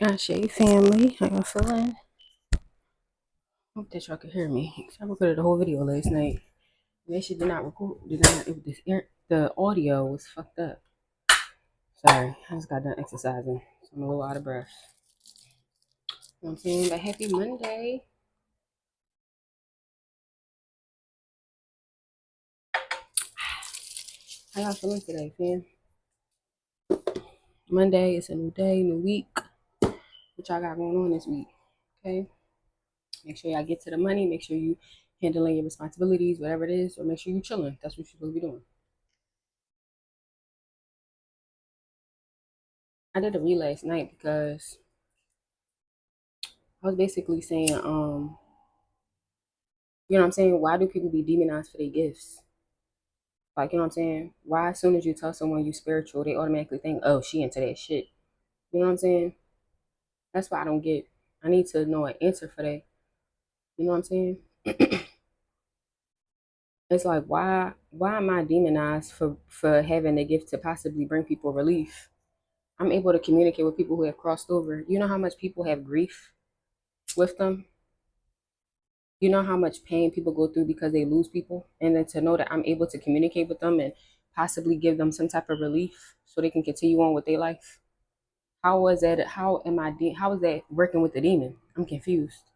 Ashay family, how y'all feeling? Hope that y'all could hear me. I recorded the whole video last night. That shit did not record. Did not. The audio was fucked up. Sorry, I just got done exercising, so I'm a little out of breath. You know what I'm saying? But happy Monday. How y'all feeling today, fam? Monday, it's a new day, new week. What y'all got going on this week? Okay. Make sure y'all get to the money. Make sure you handling your responsibilities, whatever it is, or make sure you chilling. That's what you're supposed to be doing. I did a read last night because I was basically saying, you know what I'm saying? Why do people be demonized for their gifts? Like, you know what I'm saying? Why, as soon as you tell someone you spiritual, they automatically think, oh, she into that shit. You know what I'm saying? That's why I don't get. I need to know an answer for that. You know what I'm saying? It's like, why am I demonized for having the gift to possibly bring people relief? I'm able to communicate with people who have crossed over. You know how much people have grief with them? You know how much pain people go through because they lose people, and then to know that I'm able to communicate with them and possibly give them some type of relief so they can continue on with their life. How was that? How is that working with the demon? I'm confused.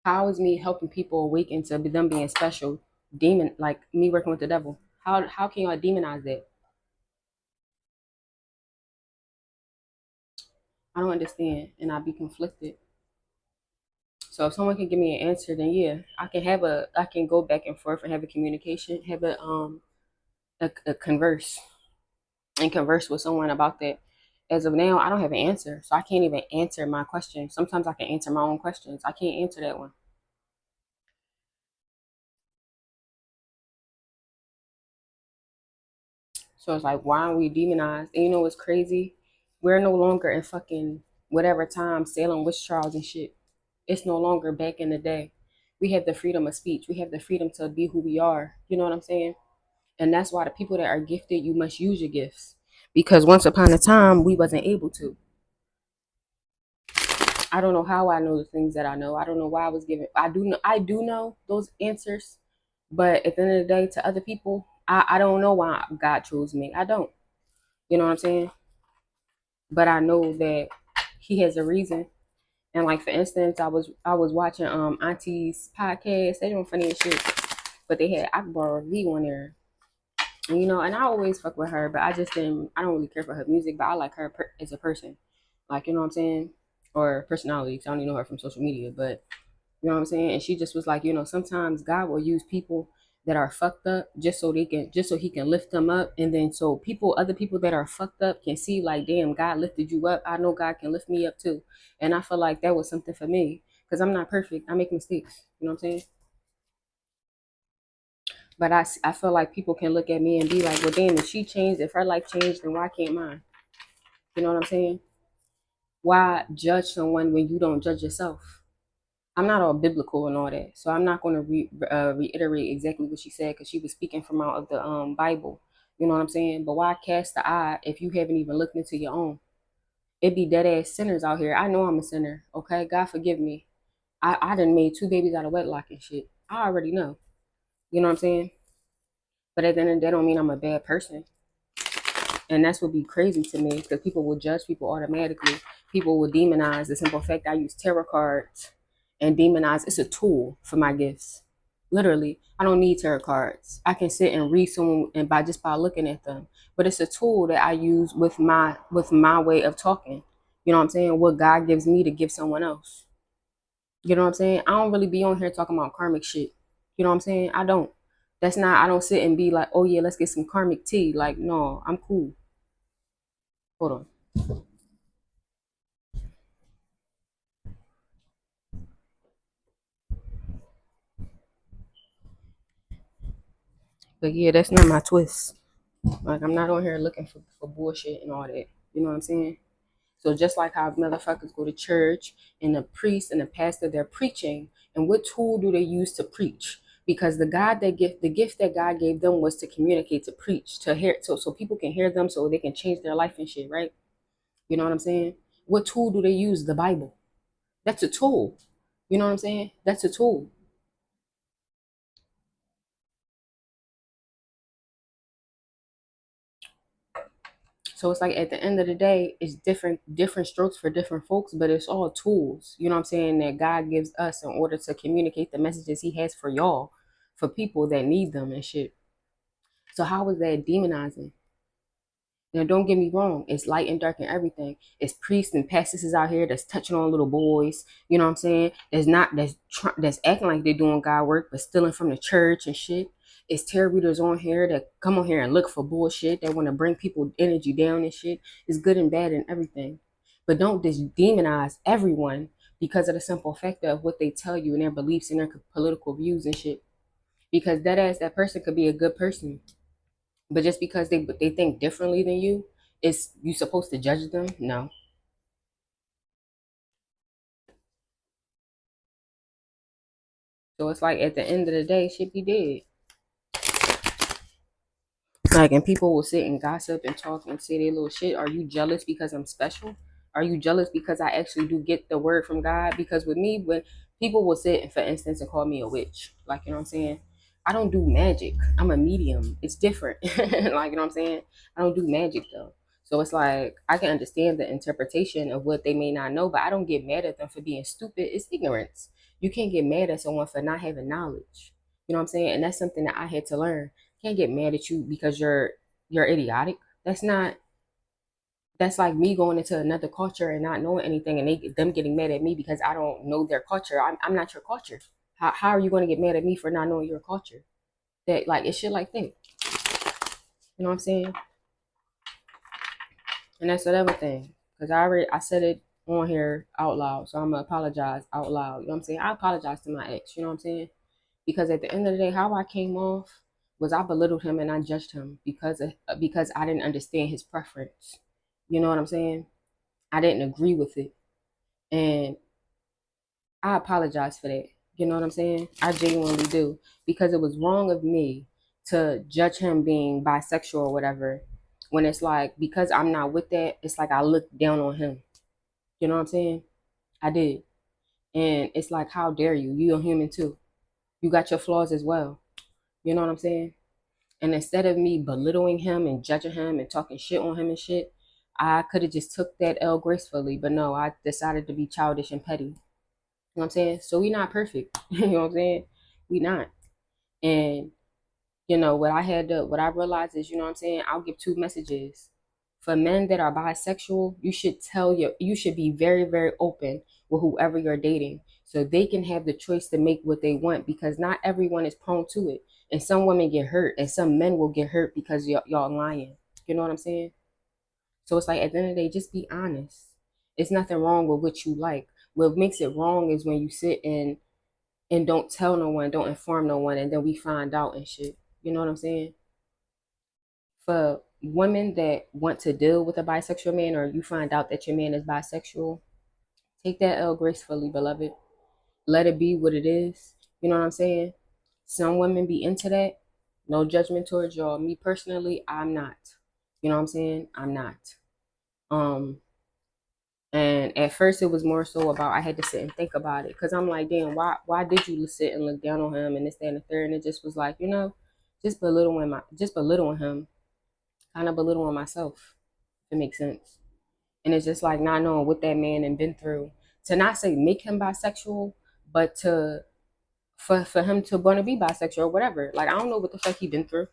How is me helping people awaken to them being special demon, like me working with the devil? How can y'all demonize that? I don't understand, and I be conflicted. So if someone can give me an answer, then yeah, I can go back and forth and have a communication, have a converse and converse with someone about that. As of now, I don't have an answer, so I can't even answer my question. Sometimes I can answer my own questions. I can't answer that one. So it's like, why are we demonized? And you know what's crazy? We're no longer in fucking whatever time Salem witch trials and shit. It's no longer back in the day. We have the freedom of speech. We have the freedom to be who we are. You know what I'm saying? And that's why the people that are gifted, you must use your gifts. Because once upon a time, we wasn't able to. I don't know how I know the things that I know. I don't know why I was given. I do know those answers, but at the end of the day, to other people, I don't know why God chose me. I don't. You know what I'm saying? But I know that He has a reason. And like for instance, I was watching Auntie's podcast. They doing funny as shit, but they had Akbar V on there. And, you know, and I always fuck with her, but I just didn't. I don't really care for her music, but I like her as a person. Like, you know what I'm saying? Or personality. 'Cause I only know her from social media, but you know what I'm saying? And she just was like, you know, sometimes God will use people that are fucked up just so he can lift them up. And then so other people that are fucked up can see like, damn, God lifted you up. I know God can lift me up too. And I feel like that was something for me because I'm not perfect. I make mistakes. You know what I'm saying? But I feel like people can look at me and be like, well, damn, if she changed, if her life changed, then why can't mine? You know what I'm saying? Why judge someone when you don't judge yourself? I'm not all biblical and all that, so I'm not going to reiterate exactly what she said because she was speaking from out of the Bible. You know what I'm saying? But why cast the eye if you haven't even looked into your own? It be dead ass sinners out here. I know I'm a sinner. Okay, God forgive me. I done made two babies out of wedlock and shit. I already know. You know what I'm saying? But at the end of the day, don't mean I'm a bad person. And that's what be crazy to me because people will judge people automatically. People will demonize the simple fact I use tarot cards and demonize. It's a tool for my gifts. Literally, I don't need tarot cards. I can sit and read someone and by looking at them. But it's a tool that I use with my way of talking. You know what I'm saying? What God gives me to give someone else. You know what I'm saying? I don't really be on here talking about karmic shit. You know what I'm saying? I don't. That's not. I don't sit and be like, oh yeah, let's get some karmic tea. Like, no, I'm cool. Hold on. But yeah, that's not my twist. Like I'm not on here looking for bullshit and all that. You know what I'm saying? So just like how motherfuckers go to church and the priest and the pastor, they're preaching. And what tool do they use to preach? because the gift that God gave them was to communicate, to preach, to hear, so people can hear them, so they can change their life and shit, right? You know what I'm saying? What tool do they use? The Bible. That's a tool. You know what I'm saying? That's a tool. So it's like at the end of the day, it's different strokes for different folks, but it's all tools. You know what I'm saying? That God gives us in order to communicate the messages He has for y'all, for people that need them and shit. So how is that demonizing? Now, don't get me wrong. It's light and dark and everything. It's priests and pastors out here that's touching on little boys. You know what I'm saying? That's acting like they're doing God work, but stealing from the church and shit. It's tarot readers on here that come on here and look for bullshit. That want to bring people energy down and shit. It's good and bad and everything. But don't just demonize everyone because of the simple fact of what they tell you and their beliefs and their political views and shit. Because that person could be a good person, but just because they think differently than you, is you supposed to judge them? No. So it's like at the end of the day, shit be dead. Like, and people will sit and gossip and talk and say their little shit. Are you jealous because I'm special? Are you jealous because I actually do get the word from God? Because with me, when people will sit and, for instance, and call me a witch, like, you know what I'm saying? I don't do magic. I'm a medium. It's different. Like, you know what I'm saying? I don't do magic though. So it's like I can understand the interpretation of what they may not know, but I don't get mad at them for being stupid. It's ignorance. You can't get mad at someone for not having knowledge. You know what I'm saying? And that's something that I had to learn. Can't get mad at you because you're idiotic. That's not that's like me going into another culture and not knowing anything, and them getting mad at me because I don't know their culture. I'm not your culture. How are you going to get mad at me for not knowing your culture? That, like, it's shit like that. You know what I'm saying? And that's another thing. Because I said it on here out loud. So I'm gonna apologize out loud. You know what I'm saying? I apologize to my ex, you know what I'm saying? Because at the end of the day, how I came off was I belittled him and I judged him because I didn't understand his preference. You know what I'm saying? I didn't agree with it, and I apologize for that. You know what I'm saying? I genuinely do, because it was wrong of me to judge him being bisexual or whatever. When it's like, because I'm not with that, it's like I looked down on him. You know what I'm saying? I did, and it's like, how dare you? You're a human too. You got your flaws as well. You know what I'm saying? And instead of me belittling him and judging him and talking shit on him and shit, I could have just took that L gracefully. But no, I decided to be childish and petty. You know what I'm saying? So we not perfect. You know what I'm saying? We not. And what I realized is, you know what I'm saying, I'll give two messages. For men that are bisexual, you should be very, very open with whoever you're dating, so they can have the choice to make what they want, because not everyone is prone to it. And some women get hurt and some men will get hurt because y'all lying. You know what I'm saying? So it's like, at the end of the day, just be honest. It's nothing wrong with what you like. What makes it wrong is when you sit and don't tell no one, don't inform no one, and then we find out and shit. You know what I'm saying? For women that want to deal with a bisexual man, or you find out that your man is bisexual, take that L gracefully, beloved. Let it be what it is. You know what I'm saying? Some women be into that. No judgment towards y'all. Me personally, I'm not. You know what I'm saying? I'm not. Um, and at first it was more so about, I had to sit and think about it, because I'm like, damn, why did you sit and look down on him and this, that, and the third? And it just was like, just belittling him, kind of belittling myself, if it makes sense. And it's just like not knowing what that man had been through, to not say make him bisexual, but to for him to want to be bisexual or whatever. Like, I don't know what the fuck he been through.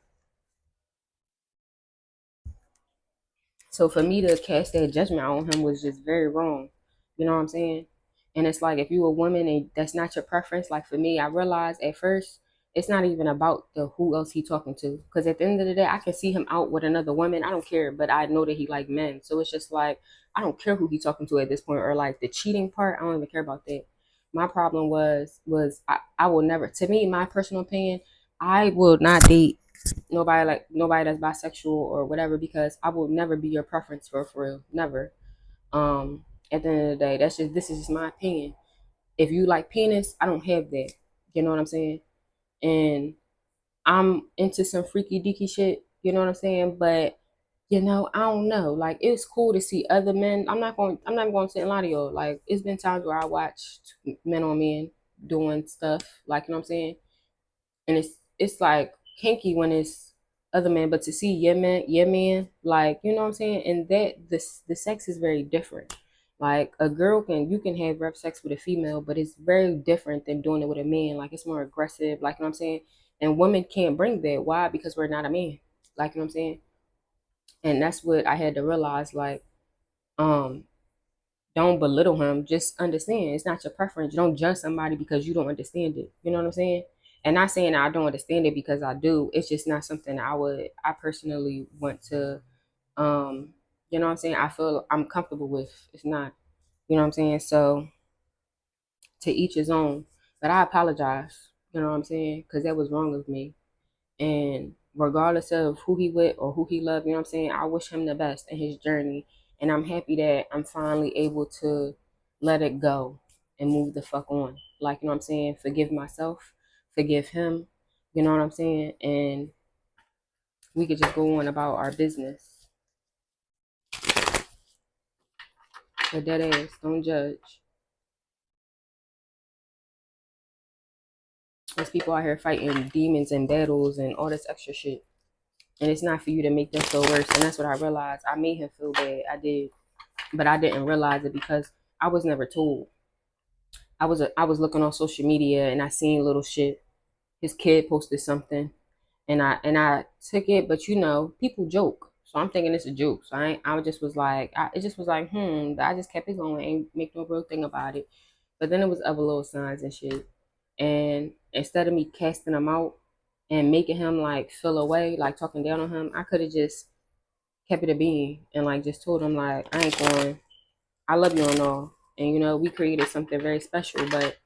So for me to cast that judgment on him was just very wrong. You know what I'm saying? And it's like, if you a woman and that's not your preference, like for me, I realized at first it's not even about the who else he talking to. Because at the end of the day, I can see him out with another woman. I don't care, but I know that he like men. So it's just like, I don't care who he talking to at this point, or like the cheating part. I don't even care about that. My problem I will never, to me, my personal opinion, I will not date nobody that's bisexual or whatever, because I will never be your preference for real, never. At the end of the day, this is just my opinion. If you like penis, I don't have that. You know what I'm saying? and I'm into some freaky deaky shit, you know what I'm saying? But I don't know. Like, it's cool to see other men. I'm not going to sit and lie to you. Like, it's been times where I watched men on men doing stuff, like, you know what I'm saying? And it's like kinky when it's other men, but to see your man, like, you know what I'm saying? And that the sex is very different. Like, a girl you can have rough sex with a female, but it's very different than doing it with a man. Like, it's more aggressive, like, you know what I'm saying? And women can't bring that. Why? Because we're not a man. Like, you know what I'm saying? And that's what I had to realize, like, um, don't belittle him. Just understand it's not your preference. You don't judge somebody because you don't understand it. You know what I'm saying? And not saying I don't understand it, because I do. It's just not something I personally want to you know what I'm saying, I feel I'm comfortable with. It's not, you know what I'm saying? So to each his own. But I apologize, you know what I'm saying? Because that was wrong of me. And regardless of who he with or who he loved, you know what I'm saying, I wish him the best in his journey. And I'm happy that I'm finally able to let it go and move the fuck on. Like, you know what I'm saying, forgive myself, forgive him, you know what I'm saying, and we could just go on about our business. But that ass, don't judge. There's people out here fighting demons and battles and all this extra shit, and it's not for you to make them feel worse. And that's what I realized. I made him feel bad. I did, but I didn't realize it because I was never told. I was looking on social media and I seen little shit. His kid posted something, and I took it, but people joke, so I'm thinking it's a joke. So I just was like, it just was like, But I just kept it going, ain't make no real thing about it. But then it was other little signs and shit, and instead of me casting him out and making him like feel away, like talking down on him, I could have just kept it a being and like just told him, like, I ain't going. I love you and all, and we created something very special, but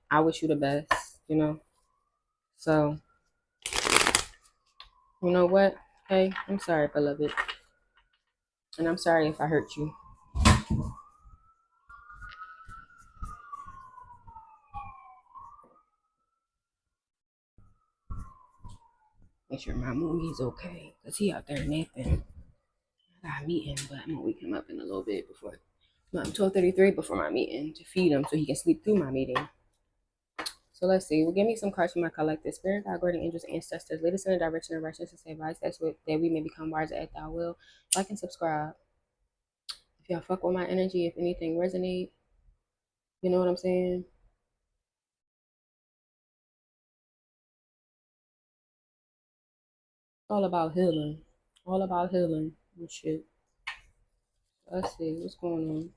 I wish you the best, So you know what? Hey, I'm sorry, beloved, and I'm sorry if I hurt you. Make sure my movie's okay, cause he out there napping. I got a meeting, but I'm gonna wake him up in a little bit before. No, I'm 12:33 before my meeting to feed him so he can sleep through my meeting. So let's see. Well, give me some cards from my collective spirit, God, guardian angels, ancestors. Lead us in the direction of righteousness and advice. That's what that we may become wiser at thy will. Like and subscribe. If y'all fuck with my energy, if anything resonate, you know what I'm saying? All about healing. All about healing and shit. Let's see what's going on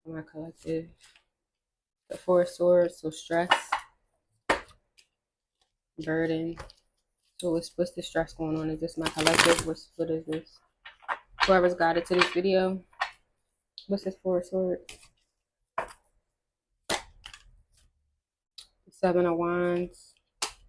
in my collective. The Four of Swords, so stress, burden. So what's the stress going on? Is this my collective? What is this? Whoever's guided to this video. What's this Four of Swords? The Seven of Wands.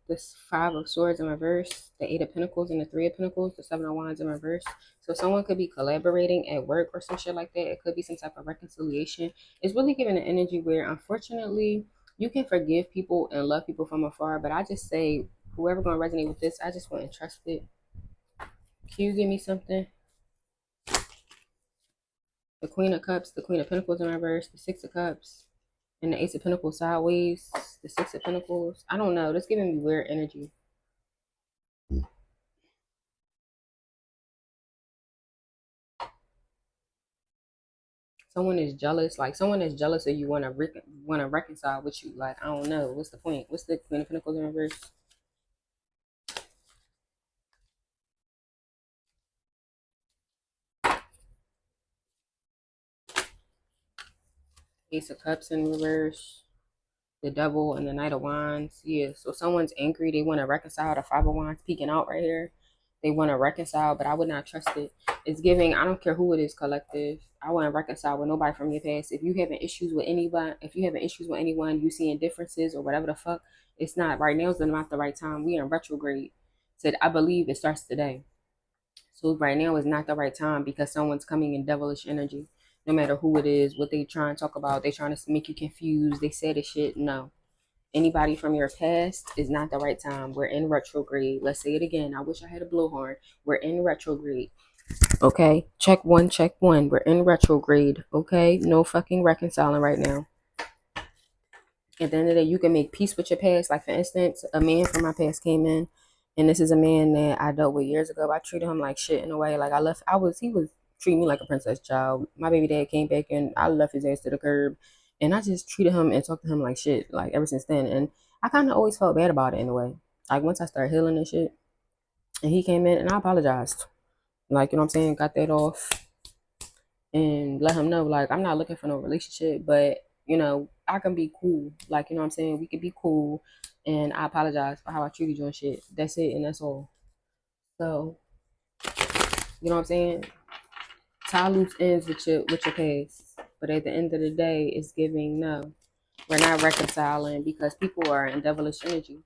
This Five of Swords in reverse, the Eight of Pentacles and the Three of Pentacles, the Seven of Wands in reverse. So someone could be collaborating at work or some shit like that. It could be some type of reconciliation. It's really giving an energy where, unfortunately, you can forgive people and love people from afar. But I just say, whoever gonna resonate with this, I just wouldn't trust it. Can you give me something? The Queen of Cups, the Queen of Pentacles in reverse, the Six of Cups, and the Ace of Pentacles sideways, the Six of Pentacles. I don't know. That's giving me weird energy. Someone is jealous, like someone is jealous of you, want to reconcile with you. Like, I don't know, what's the point? What's the Queen of Pentacles in reverse? Ace of Cups in reverse, the Devil, and the Knight of Wands. Yeah, so someone's angry, they want to reconcile. The Five of Wands peeking out right here. They want to reconcile, but I would not trust it. It's giving, I don't care who it is, collective, I wouldn't reconcile with nobody from your past. If you having issues with anybody, if you having issues with anyone, you seeing differences or whatever the fuck, it's not right now. It's not the right time. We in retrograde. Said, I believe it starts today. So right now is not the right time because someone's coming in devilish energy. No matter who it is, what they trying to talk about, they trying to make you confused. They said this shit. No, Anybody from your past is not the right time. We're in retrograde. Let's say it again. I wish I had a blowhorn. We're in retrograde. Okay? Check one, check one. We're in retrograde. Okay? No fucking reconciling right now. At the end of the day, you can make peace with your past. Like, for instance, a man from my past came in, and this is a man that I dealt with years ago. I treated him like shit in a way. Like, he was treating me like a princess child. My baby dad came back, and I left his ass to the curb. And I just treated him and talked to him like shit, like, ever since then. And I kind of always felt bad about it in a way. Like, once I started healing and shit, and he came in, and I apologized. Like, you know what I'm saying? Got that off and let him know, like, I'm not looking for no relationship, but I can be cool. Like, you know what I'm saying? We could be cool, and I apologize for how I treated you and shit. That's it, and that's all. So, you know what I'm saying? Tie loose ends with your past, but at the end of the day, it's giving no. We're not reconciling because people are in devilish energy.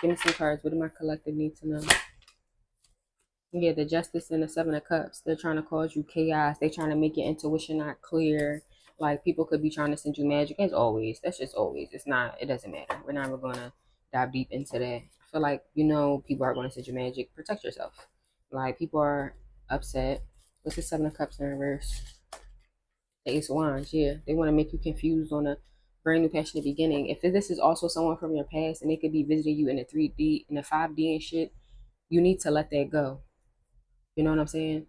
Give me some cards. What do my collective need to know? Yeah, the Justice and the Seven of Cups. They're trying to cause you chaos. They're trying to make your intuition not clear. Like, people could be trying to send you magic. As always. That's just always. It's not. It doesn't matter. We're not even gonna dive deep into that. I feel like people are going to send you magic. Protect yourself. Like, people are upset. What's the Seven of Cups in reverse? The Ace of Wands. Yeah, they want to make you confused on a brand new passionate beginning. If this is also someone from your past and they could be visiting you in a 3D, in a 5D and shit, you need to let that go. You know what I'm saying?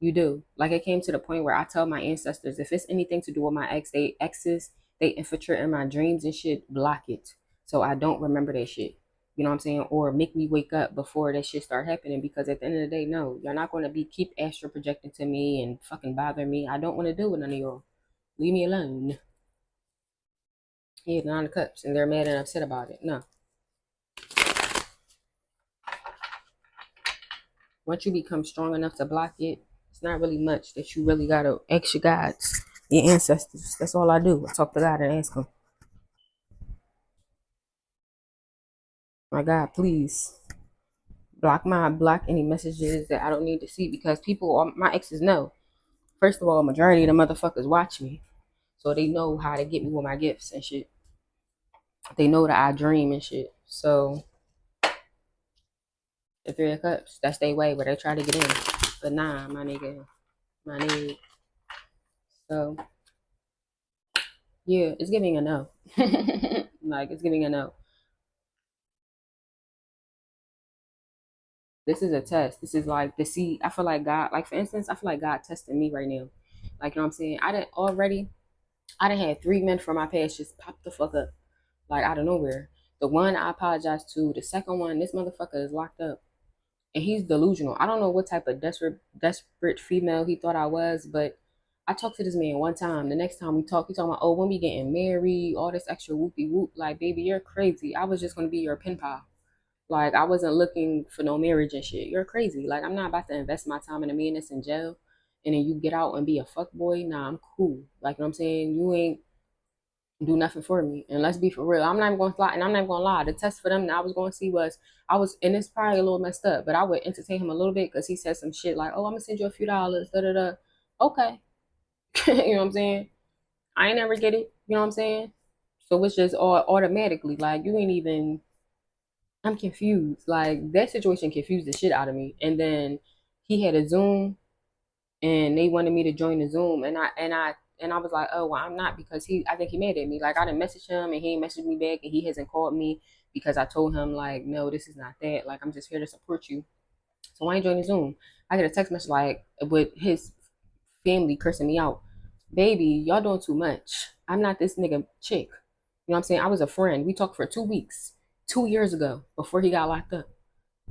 You do. Like, it came to the point where I tell my ancestors, if it's anything to do with my exes, they infiltrate in my dreams and shit, block it. So I don't remember that shit. You know what I'm saying? Or make me wake up before that shit start happening, because at the end of the day, no, you're not gonna be keep astral projecting to me and fucking bother me. I don't want to deal with none of y'all. Leave me alone. Yeah, the Nine of Cups, and they're mad and upset about it. No. Once you become strong enough to block it, it's not really much that you really gotta ask your gods, your ancestors. That's all I do. I talk to God and ask him, my God, please block any messages that I don't need to see, because people, my exes know. First of all, majority of the motherfuckers watch me, so they know how to get me with my gifts and shit. They know that I dream and shit. So the Three of Cups, that's their way where they try to get in, but nah, my nigga, my nigga. So yeah, it's giving a no. Like, it's giving a no. This is a test. This is like to see. I feel like God, like, for instance, I feel like God testing me right now. Like, you know what I'm saying? I done had 3 men from my past just pop the fuck up, like, out of nowhere. The one I apologized to, the second one, this motherfucker is locked up. And he's delusional. I don't know what type of desperate female he thought I was, but I talked to this man one time. The next time we talked, he talking about, oh, when we getting married, all this extra whoopie whoop. Like, baby, you're crazy. I was just gonna be your pen pal. Like, I wasn't looking for no marriage and shit. You're crazy. Like, I'm not about to invest my time in a man that's in jail and then you get out and be a fuck boy. Nah, I'm cool. Like, you know what I'm saying? You ain't do nothing for me. And let's be for real. I'm not even gonna lie, and I'm not even gonna lie. The test for them that I was gonna see was, and it's probably a little messed up, but I would entertain him a little bit because he said some shit like, oh, I'm gonna send you a few dollars, da da da. Okay. You know what I'm saying? I ain't never get it. You know what I'm saying? So it's just all automatically, like, you ain't even, I'm confused. Like, that situation confused the shit out of me. And then he had a Zoom, and they wanted me to join the Zoom, and I was like, oh, well, I'm not, because I think he mad at me. Like, I didn't message him, and he ain't messaged me back, and he hasn't called me because I told him, like, no, this is not that. Like, I'm just here to support you. So I ain't joining Zoom. I get a text message like with his family cursing me out. Baby, y'all doing too much. I'm not this nigga chick. You know what I'm saying? I was a friend. We talked for 2 weeks, 2 years ago, before he got locked up.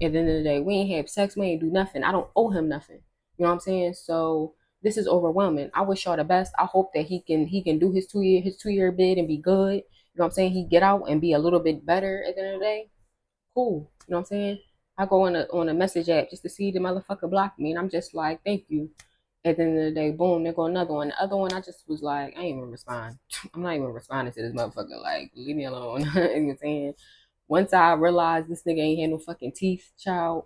At the end of the day, we ain't have sex, we ain't do nothing. I don't owe him nothing. You know what I'm saying? So this is overwhelming. I wish y'all the best. I hope that he can do his 2 year bid and be good. You know what I'm saying? He get out and be a little bit better at the end of the day. Cool. You know what I'm saying? I go on a message app just to see the motherfucker block me, and I'm just like, thank you. At the end of the day, boom, there go another one. The other one, I just was like, I ain't even respond. I'm not even responding to this motherfucker. Like, leave me alone. You know what I'm saying? Once I realized this nigga ain't had no fucking teeth, child.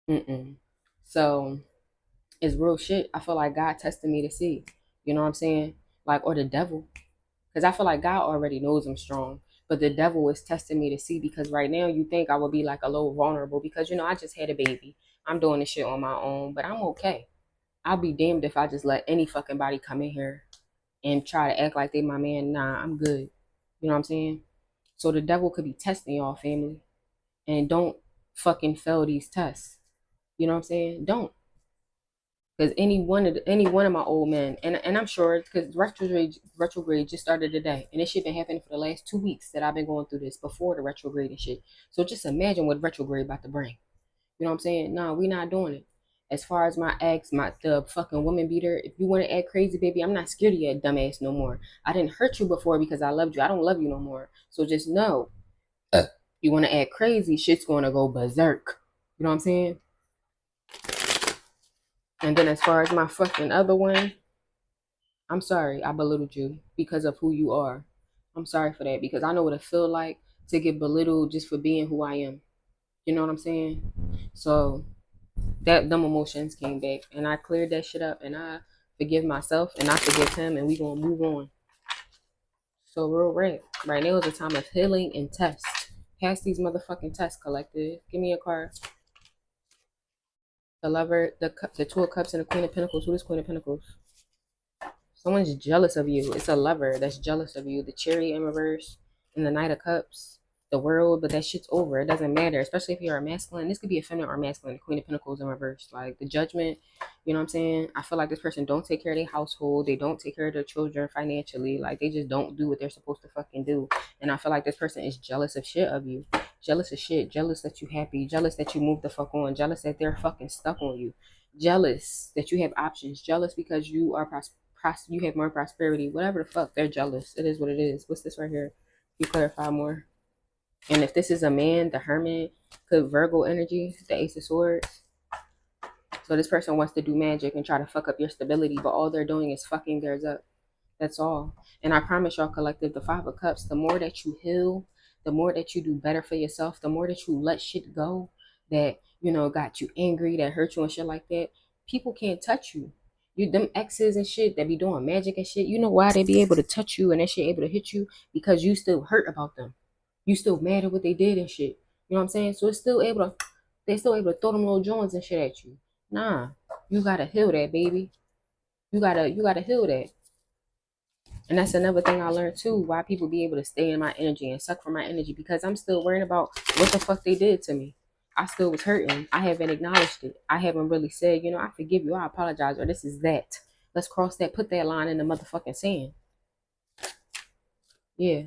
Mm-mm. So it's real shit. I feel like God tested me to see. You know what I'm saying? Like, or the devil. Because I feel like God already knows I'm strong. But the devil is testing me to see, because right now you think I would be like a little vulnerable because, I just had a baby. I'm doing this shit on my own, but I'm okay. I'll be damned if I just let any fucking body come in here and try to act like they my man. Nah, I'm good. You know what I'm saying? So the devil could be testing y'all family. And don't fucking fail these tests. You know what I'm saying? Don't. Because any one of my old men, and I'm sure because retrograde just started today, and this shit been happening for the last 2 weeks that I've been going through this before the retrograde and shit. So just imagine what retrograde about to bring. You know what I'm saying? No, we not doing it. As far as my ex, the fucking woman beater, if you want to act crazy, baby, I'm not scared of your dumbass no more. I didn't hurt you before because I loved you. I don't love you no more. So just know, you want to act crazy, shit's gonna go berserk. You know what I'm saying? And then as far as my fucking other one, I'm sorry I belittled you because of who you are. I'm sorry for that because I know what it feel like to get belittled just for being who I am. You know what I'm saying? So that them emotions came back and I cleared that shit up and I forgive myself and I forgive him and we gonna move on. So real rap. Right now is a time of healing and test. Pass these motherfucking tests, collective. Give me a card. The lover, the two of cups and the queen of pentacles. Who is queen of pentacles? Someone's jealous of you. It's a lover that's jealous of you. The Chariot in reverse and the Knight of Cups, the world, but that shit's over. It doesn't matter, especially if you're a masculine. This could be a feminine or masculine. The Queen of Pentacles in reverse, like the Judgment. You know what I'm saying? I feel like this person don't take care of their household. They don't take care of their children financially. Like they just don't do what they're supposed to fucking do. And I feel like this person is jealous of shit of you. Jealous of shit. Jealous that you happy. Jealous that you moved the fuck on. Jealous that they're fucking stuck on you. Jealous that you have options. Jealous because you are you have more prosperity, whatever the fuck, they're jealous. It is what it is. What's this right here? You clarify more. And if this is a man, the Hermit, could Virgo energy, the Ace of Swords. So this person wants to do magic and try to fuck up your stability, but all they're doing is fucking theirs up. That's all. And I promise y'all, collective, the Five of Cups, the more that you heal, the more that you do better for yourself, the more that you let shit go that, got you angry, that hurt you and shit like that, people can't touch you. You them exes and shit that be doing magic and shit, you know why they be able to touch you and that shit able to hit you? Because you still hurt about them. You still mad at what they did and shit. You know what I'm saying? So it's still able to they still able to throw them little joints and shit at you. Nah. You gotta heal that, baby. You gotta heal that. And that's another thing I learned too, why people be able to stay in my energy and suck from my energy, because I'm still worrying about what the fuck they did to me. I still was hurting. I haven't acknowledged it. I haven't really said, I forgive you, I apologize, or this is that. Let's cross that, put that line in the motherfucking sand. Yeah.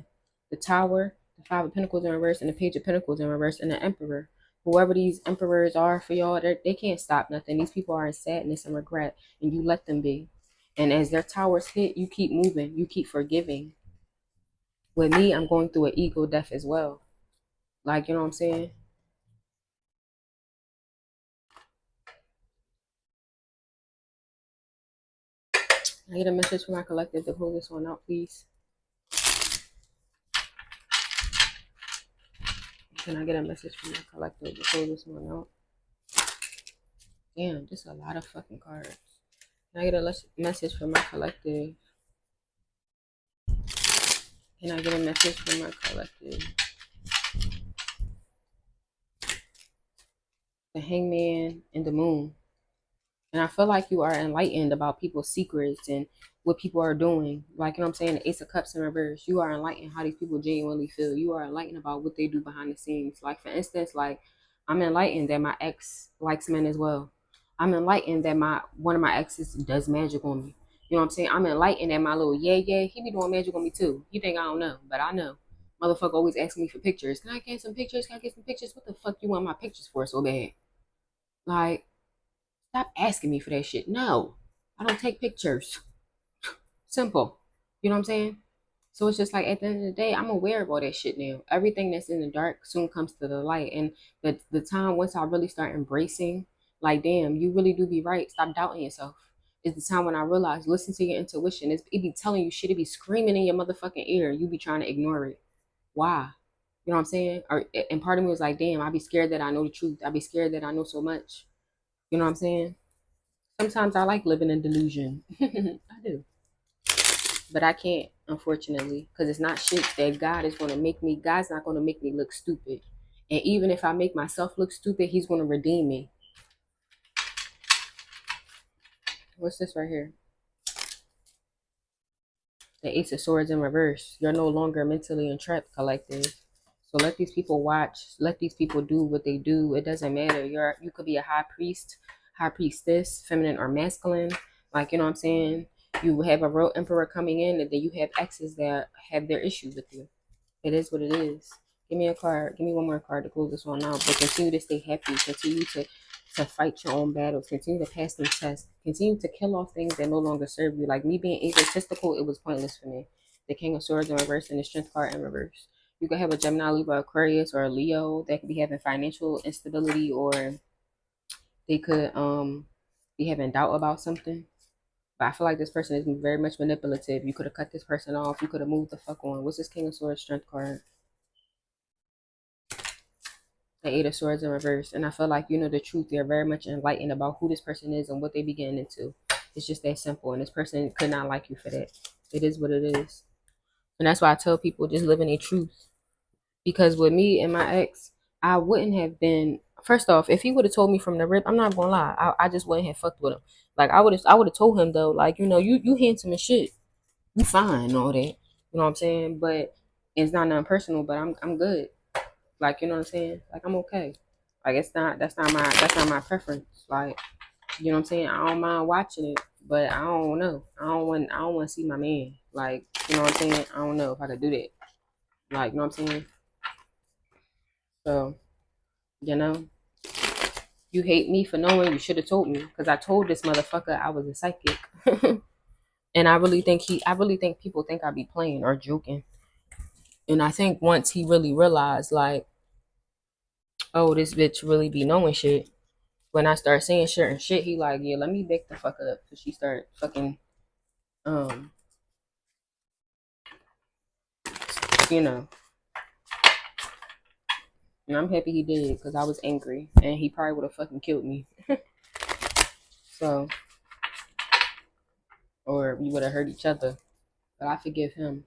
The Tower, the Five of Pentacles in reverse, and the Page of Pentacles in reverse, and the Emperor. Whoever these emperors are for y'all, they can't stop nothing. These people are in sadness and regret, and you let them be. And as their towers hit, you keep moving, you keep forgiving. With me, I'm going through an ego death as well. Like, you know what I'm saying? I get a message from my collective to pull this one out, please. Can I get a message from my collective to pull this one out? Damn, just a lot of fucking cards. Can I get a message from my collective? Can I get a message from my collective? The Hangman and the Moon. And I feel like you are enlightened about people's secrets and what people are doing. Like, you know what I'm saying? The Ace of Cups in reverse. You are enlightened how these people genuinely feel. You are enlightened about what they do behind the scenes. Like, for instance, like, I'm enlightened that my ex likes men as well. I'm enlightened that one of my exes does magic on me. You know what I'm saying? I'm enlightened that my little he be doing magic on me too. You think I don't know, but I know. Motherfucker always asking me for pictures. Can I get some pictures? Can I get some pictures? What the fuck you want my pictures for so bad? Like, stop asking me for that shit. No, I don't take pictures. Simple. You know what I'm saying? So it's just like at the end of the day, I'm aware of all that shit now. Everything that's in the dark soon comes to the light. And the time once I really start embracing, like, damn, you really do be right. Stop doubting yourself. It's the time when I realize, listen to your intuition. It be telling you shit. It be screaming in your motherfucking ear. You be trying to ignore it. Why? You know what I'm saying? And part of me was like, damn, I be scared that I know the truth. I be scared that I know so much. You know what I'm saying? Sometimes I like living in delusion. I do. But I can't unfortunately, because it's not shit that God is going to make me. God's not going to make me look stupid. And even if I make myself look stupid, he's going to redeem me. What's this right here? The Ace of Swords in reverse. You're no longer mentally entrapped, collective. So let these people watch. Let these people do what they do. It doesn't matter. You could be a high priest, high priestess, feminine or masculine. Like, you know what I'm saying? You have a real emperor coming in, and then you have exes that have their issues with you. It is what it is. Give me a card. Give me one more card to close this one out. But continue to stay happy. Continue to fight your own battles. Continue to pass them tests. Continue to kill off things that no longer serve you. Like me being egotistical, it was pointless for me. The King of Swords in reverse and the Strength card in reverse. You could have a Gemini, Libra, Aquarius, or a Leo that could be having financial instability, or they could be having doubt about something. But I feel like this person is very much manipulative. You could have cut this person off. You could have moved the fuck on. What's this King of Swords Strength card? The Eight of Swords in reverse. And I feel like you know the truth. You're very much enlightened about who this person is and what they be getting into. It's just that simple. And this person could not like you for that. It is what it is. And that's why I tell people just live in a truth. Because with me and my ex, I wouldn't have been. First off, if he would have told me from the rip, I'm not gonna lie, I just wouldn't have fucked with him. Like I would have told him though, like, you know, you handsome and shit, you fine and all that. You know what I'm saying? But it's not nothing personal. But I'm good. Like, you know what I'm saying? Like, I'm okay. Like, that's not my preference. Like, you know what I'm saying? I don't mind watching it, but I don't know. I don't want to see my man. Like, you know what I'm saying? I don't know if I could do that. Like, you know what I'm saying? So, you know, you hate me for knowing. You should have told me, because I told this motherfucker I was a psychic. And I really think people think I be playing or joking. And I think once he really realized, like, oh, this bitch really be knowing shit. When I start saying certain shit, he like, yeah, let me back the fuck up. Cause she start fucking, um, you know. And I'm happy he did, because I was angry. And he probably would have fucking killed me. So, or we would have hurt each other. But I forgive him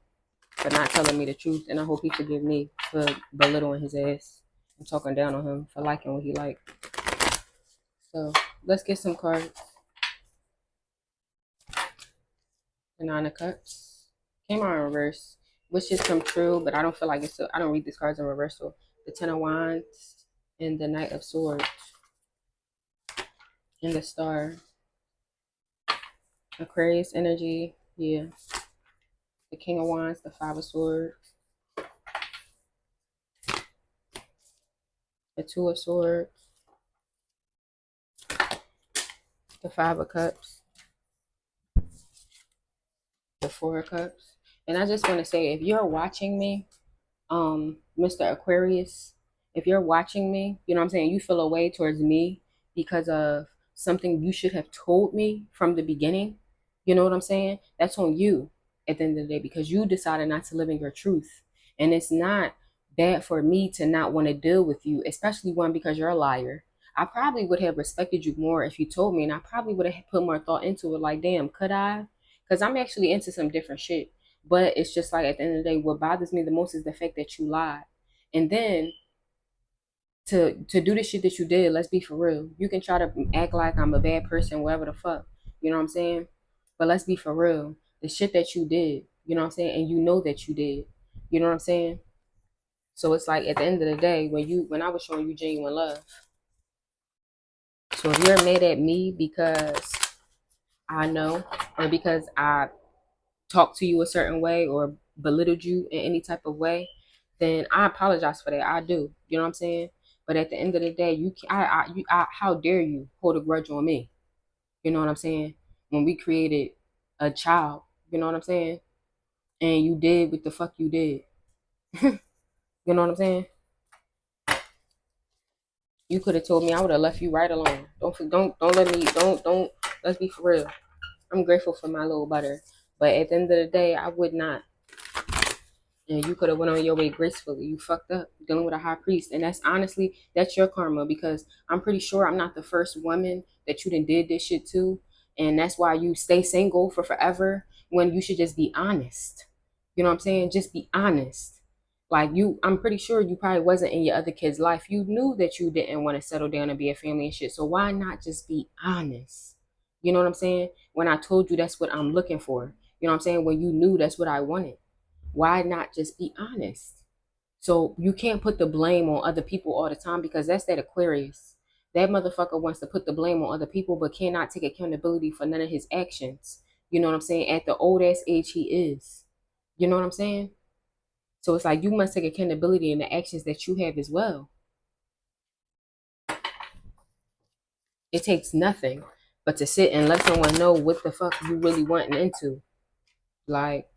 for not telling me the truth. And I hope he forgive me for belittling his ass and talking down on him for liking what he liked. So, let's get some cards. The Nine of Cups. Came out in reverse. Wishes come true, but I don't feel like it's. I don't read these cards in reversal. The Ten of Wands and the Knight of Swords and the Star. Aquarius energy, yeah. The King of Wands, the Five of Swords, the Two of Swords, the Five of Cups, the Four of Cups. And I just want to say, if you're watching me, Mr. Aquarius, if you're watching me, you know what I'm saying, you feel a way towards me because of something you should have told me from the beginning. You know what I'm saying? That's on you at the end of the day, because you decided not to live in your truth. And it's not bad for me to not want to deal with you, especially one, because you're a liar. I probably would have respected you more if you told me, and I probably would have put more thought into it. Like, damn, could I? Because I'm actually into some different shit. But it's just like, at the end of the day, what bothers me the most is the fact that you lied. And then to do the shit that you did, let's be for real. You can try to act like I'm a bad person, whatever the fuck. You know what I'm saying? But let's be for real. The shit that you did, you know what I'm saying? And you know that you did. You know what I'm saying? So it's like, at the end of the day, when I was showing you genuine love. So if you're mad at me because I know, or because I talked to you a certain way or belittled you in any type of way, then I apologize for that. I do. You know what I'm saying? But at the end of the day, how dare you hold a grudge on me? You know what I'm saying? When we created a child, you know what I'm saying? And you did what the fuck you did. You know what I'm saying? You could have told me, I would have left you right alone. Don't let me, don't, let's be for real. I'm grateful for my little butter. But at the end of the day, I would not. And you could have went on your way gracefully. You fucked up dealing with a high priest. And that's honestly, that's your karma, because I'm pretty sure I'm not the first woman that you done did this shit to. And that's why you stay single for forever, when you should just be honest. You know what I'm saying? Just be honest. Like I'm pretty sure you probably wasn't in your other kid's life. You knew that you didn't want to settle down and be a family and shit. So why not just be honest? You know what I'm saying? When I told you that's what I'm looking for. You know what I'm saying? When you knew that's what I wanted. Why not just be honest? So you can't put the blame on other people all the time, because that's that Aquarius. That motherfucker wants to put the blame on other people but cannot take accountability for none of his actions. You know what I'm saying? At the old ass age he is. You know what I'm saying? So it's like you must take accountability in the actions that you have as well. It takes nothing but to sit and let someone know what the fuck you really wanting into. Like,